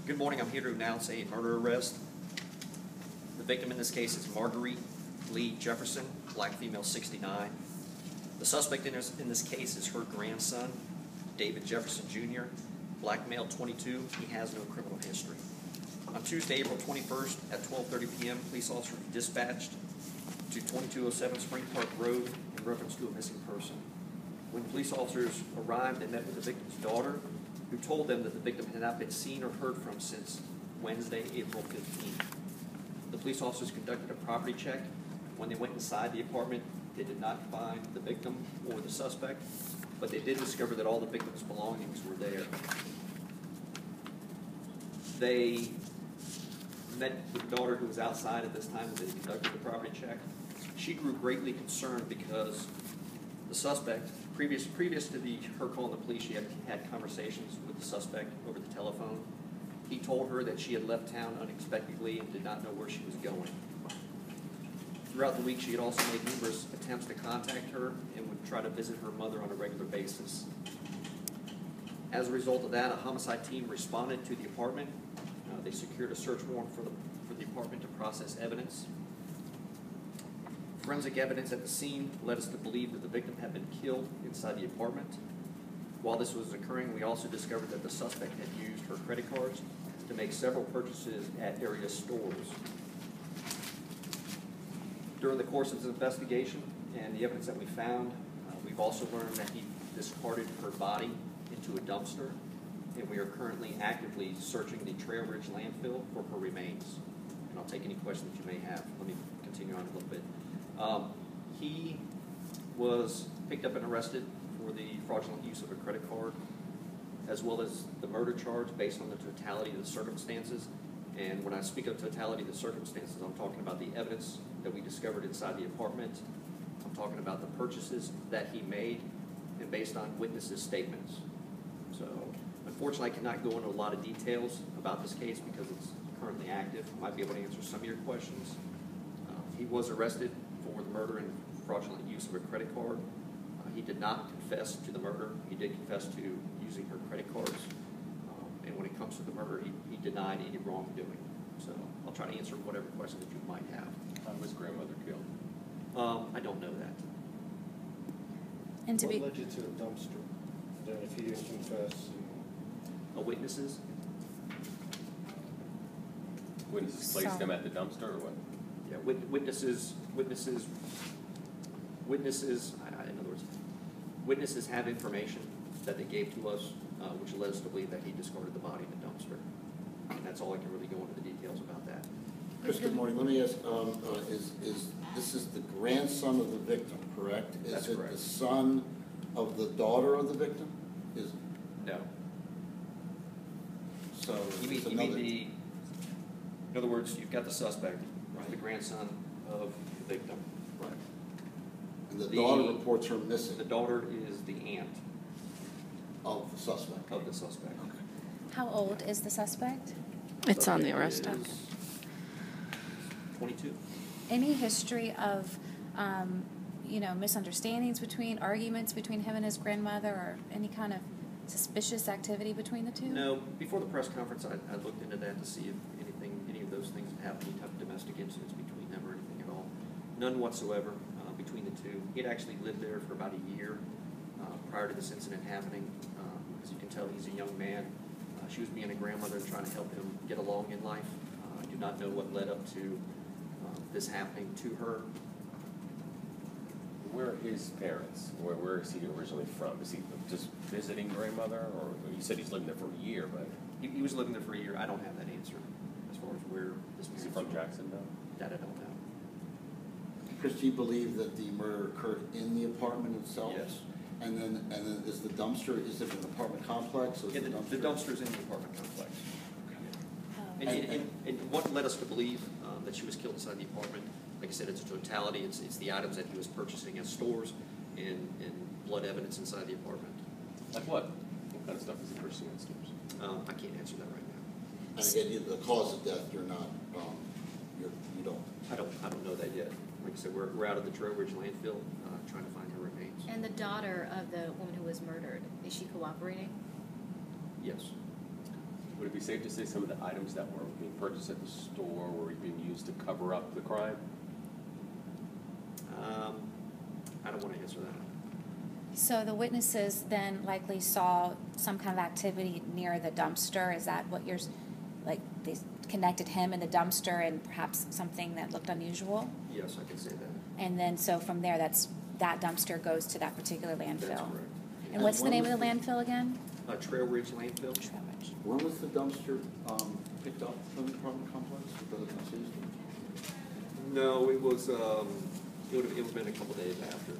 Good morning. I'm here to announce a murder arrest. The victim in this case is Marguerite Lee-Jefferson, black female, 69. The suspect in this case is her grandson, David Jefferson Jr., black male, 22. He has no criminal history. On Tuesday, April 21st at 12:30 p.m., police officers were dispatched to 2207 Spring Park Road in reference to a missing person. When police officers arrived, they met with the victim's daughter, who told them that the victim had not been seen or heard from since Wednesday, April 15th. The police officers conducted a property check. When they went inside the apartment, they did not find the victim or the suspect, but they did discover that all the victim's belongings were there. They met with the daughter, who was outside at this time when they conducted the property check. She grew greatly concerned because the suspect, previous to her calling the police, she had conversations with the suspect over the telephone. He told her that she had left town unexpectedly and did not know where she was going. Throughout the week, she had also made numerous attempts to contact her and would try to visit her mother on a regular basis. As a result of that, a homicide team responded to the apartment. They secured a search warrant for the apartment to process evidence. Forensic evidence at the scene led us to believe that the victim had been killed inside the apartment. While this was occurring, we also discovered that the suspect had used her credit cards to make several purchases at area stores. During the course of this investigation and the evidence that we found, we've also learned that he discarded her body into a dumpster, and we are currently actively searching the Trail Ridge landfill for her remains. And I'll take any questions that you may have. Let me continue on a little bit. He was picked up and arrested for the fraudulent use of a credit card, as well as the murder charge based on the totality of the circumstances. And when I speak of totality of the circumstances, I'm talking about the evidence that we discovered inside the apartment. I'm talking about the purchases that he made, and based on witnesses' statements. So, unfortunately, I cannot go into a lot of details about this case because it's currently active. I might be able to answer some of your questions. He was arrested for the murder and fraudulent use of a credit card. He did not confess to the murder. He did confess to using her credit cards. And when it comes to the murder, he denied any wrongdoing. So I'll try to answer whatever question that you might have. How was grandmother killed? I don't know that. And what led you to the dumpster? Then if he didn't confess? Witnesses? Witnesses placed him at the dumpster or what? Yeah, witnesses, in other words, witnesses have information that they gave to us, which led us to believe that he discarded the body in the dumpster. And that's all I can really go into the details about that. Chris, good morning. Let me ask, this is the grandson of the victim, correct? That's correct. Is it the son of the daughter of the victim? No. So You mean in other words, you've got the suspect, right, the grandson of the victim. Right. And the daughter reports her missing. The daughter is the aunt Of the suspect. of the suspect. Okay. how old is the suspect? It's on the arrest Is doc. 22. Any history of, misunderstandings arguments between him and his grandmother, or any kind of suspicious activity between the two? No, before the press conference, I looked into that to see if any of those things had happened, any type of domestic incidents between them or anything at all. None whatsoever between the two. He had actually lived there for about a year prior to this incident happening. As you can tell, he's a young man. She was being a grandmother and trying to help him get along in life. I do not know what led up to this happening to her. Where are his parents? Where is he originally from? Is he just visiting grandmother? Or you said he's living there for a year, but... He was living there for a year. I don't have that answer as far as where this Is he parents from are. Jacksonville? That I don't know. Chris, do you believe that the murder occurred in the apartment itself? Yes. And then is the dumpster, is it an apartment complex? Or is Yeah, the the dumpster's in the apartment complex. Oh. And what led us to believe that she was killed inside the apartment, like I said, it's a totality. It's the items that he was purchasing at stores and blood evidence inside the apartment. Like what? What kind of stuff is he purchasing at stores? I can't answer that right now. And again, the cause of death, you're not, you don't. I don't know that yet. Like I said, we're out of the Trail Ridge landfill trying to find her remains. And the daughter of the woman who was murdered, is she cooperating? Yes. Would it be safe to say some of the items that were being purchased at the store were being used to cover up the crime? I don't want to answer that. So the witnesses then likely saw some kind of activity near the dumpster. Is that what you're, like, they connected him and the dumpster and perhaps something that looked unusual? Yes, I can say that. And then so from there, that dumpster goes to that particular landfill. That's correct. And what's the name of the landfill again? Trail Ridge Landfill. Trail Ridge. When was the dumpster picked up from the apartment complex? Was it on Tuesday? No, it was, it would have been a couple days after.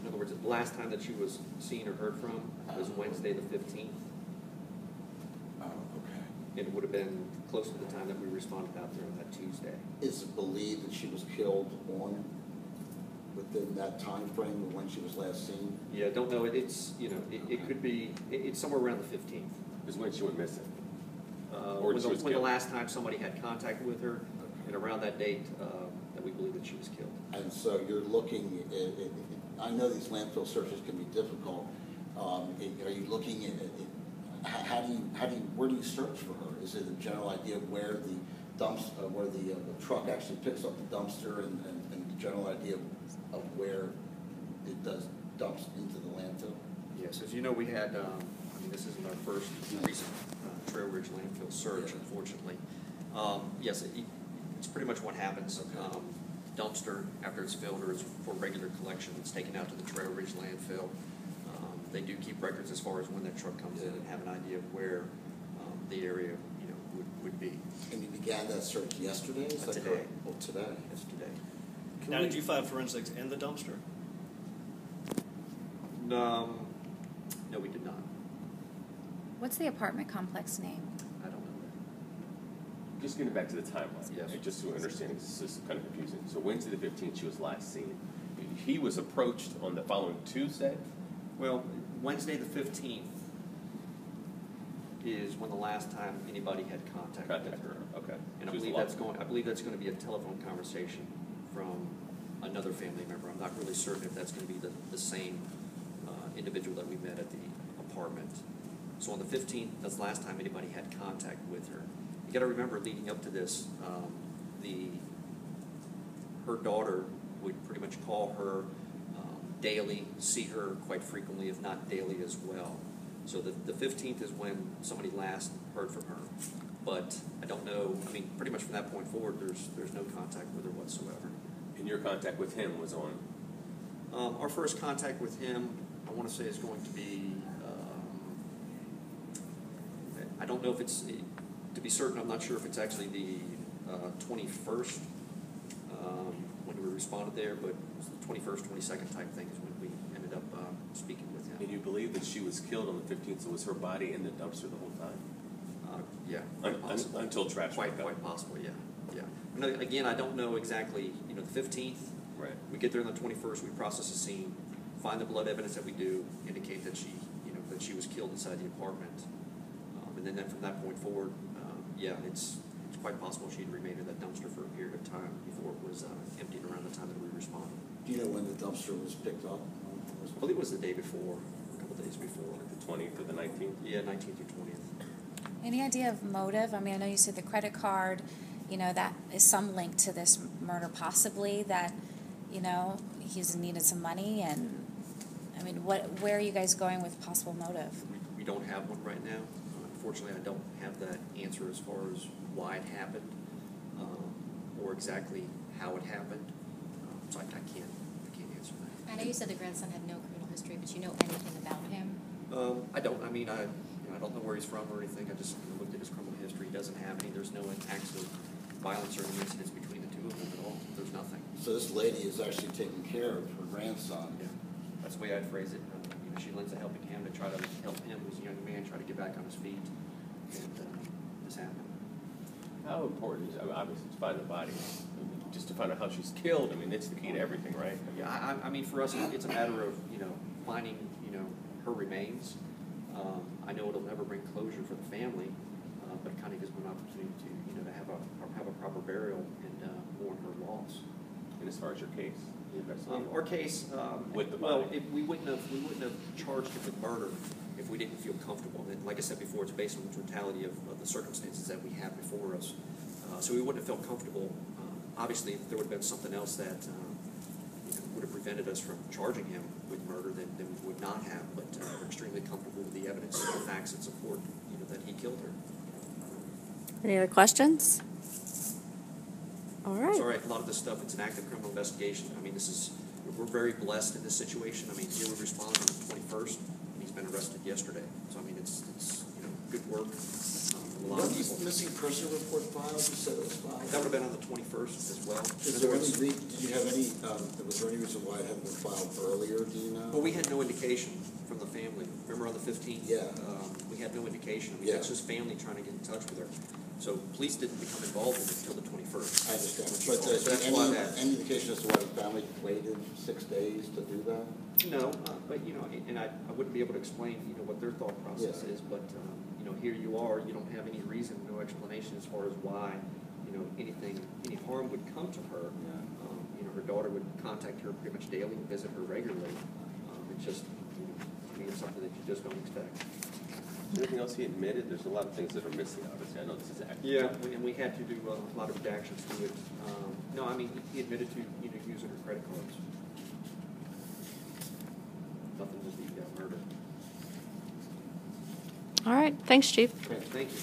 In other words, the last time that she was seen or heard from was Wednesday the 15th. Oh, okay. And it would have been close to the time that we responded out there on that Tuesday. Is it believed that she was killed within that time frame of when she was last seen? Yeah, don't know. It's, you know, it could be, it's somewhere around the 15th. Is when she went missing? When she was the killed? last time somebody had contact with her, and around that date that we believe that she was killed. And so you're looking I know these landfill searches can be difficult. Are you looking at, where do you search for her? Is it a general idea of where the truck actually picks up the dumpster and the general idea of where it dumps into the landfill? Yes, as you know, we had, I mean, this isn't our first recent Trail Ridge landfill search, Yeah. unfortunately. Yes, it's pretty much what happens. Okay. Dumpster, after it's filled or it's for regular collection, it's taken out to the Trail Ridge landfill. They do keep records as far as when that truck comes in and have an idea of where the area, you know, would be. And you began that search yesterday? Is that Today. correct? Oh, today. Yes, today. Now, did you find forensics in the dumpster? No, we did not. What's the apartment complex name? I don't know Just getting back to the timeline. Yes. Just so understanding, this is kind of confusing. So Wednesday the 15th, she was last seen. He was approached on the following Tuesday? that. Well, Wednesday the 15th is when the last time anybody had contact with her. Okay. And I She was believe alive. I believe that's going to be a telephone conversation from another family member. I'm not really certain if that's going to be the same individual that we met at the apartment. So on the 15th, that's the last time anybody had contact with her. You got to remember, leading up to this, her daughter would pretty much call her daily, see her quite frequently, if not daily as well. So the 15th is when somebody last heard from her. But I don't know, I mean, pretty much from that point forward, there's no contact with her whatsoever. And your contact with him was on? Our first contact with him, I want to say, is going to be, I don't know if it's, to be certain, I'm not sure if it's actually the 21st when we responded there, but it was the 21st, 22nd type thing is when we ended up speaking with him. And you believe that she was killed on the 15th, so was her body in the dumpster the whole time? Yeah, quite possible. Until trash Quite picked up. possible, yeah. No, again, I don't know exactly, you know, the 15th, Right. we get there on the 21st, we process the scene, find the blood evidence that we do, indicate that she was killed inside the apartment. And then from that point forward, it's quite possible she'd remained in that dumpster for a period of time before it was emptied around the time that we responded. Do you know when the dumpster was picked up? I believe it was the day before, a couple days before. The 20th or the 19th? Yeah, 19th or 20th. Any idea of motive? I mean, I know you said the credit card, you know, that is some link to this murder possibly, that, you know, he's needed some money, and, I mean, where are you guys going with possible motive? We don't have one right now. Unfortunately, I don't have that answer as far as why it happened or exactly how it happened. So I can't answer that. I know you said the grandson had no criminal history, but you know anything about him? I don't. I mean, I don't know where he's from or anything. I just looked at his criminal history. He doesn't have any. There's no acts of violence or any incidents between the two of them at all. There's nothing. So this lady is actually taking care of her grandson. Yeah, that's the way I'd phrase it. You know, she lends a helping hand to try to help him, who's a young man, try to get back on his feet. And this happened. How important is it, obviously, to find the body? I mean, just to find out how she's killed, I mean, it's the key to everything, right? Yeah, I mean, for us, it's a matter of, you know, finding, you know, her remains. I know it'll never bring closure for the family, but it kind of gives them an opportunity to, you know, to have a proper burial and mourn her loss. And as far as your case, the investigation? Our case, With the well, body. we wouldn't have charged him with murder if we didn't feel comfortable. And like I said before, it's based on the totality of the circumstances that we have before us. So we wouldn't have felt comfortable. Obviously, if there would have been something else that would have prevented us from charging him with murder, then we would not have. But we're extremely comfortable with the evidence and the facts that support that he killed her. Any other questions? All right. Sorry, a lot of this stuff, it's an active criminal investigation. I mean, we're very blessed in this situation. I mean, here we responded on the 21st, and he's been arrested yesterday. So, I mean, it's good work. A lot of people. Missing person report filed, you said it was filed? That would have been on the 21st as well. Did you have any, was there any reason why it hadn't been filed earlier, do you know? Well, we had no indication from the family. Remember on the 15th? Yeah. We had no indication. I mean, Yeah. that's just family trying to get in touch with her. So police didn't become involved in it until the 21st. I understand. So that's why that. Any indication as to why the family waited 6 days to do that? No, but and I wouldn't be able to explain what their thought process Yeah. is, but here you are, you don't have any reason, no explanation as far as why any harm would come to her. Her daughter would contact her pretty much daily and visit her regularly. It's just it's something that you just don't expect. Is there anything else he admitted? There's a lot of things that are missing, obviously. I know this is active. Yeah, and we had to do a lot of redactions to it. No, I mean he admitted to using her credit cards. Nothing to the murder. All right. Thanks, Chief. Okay, thank you.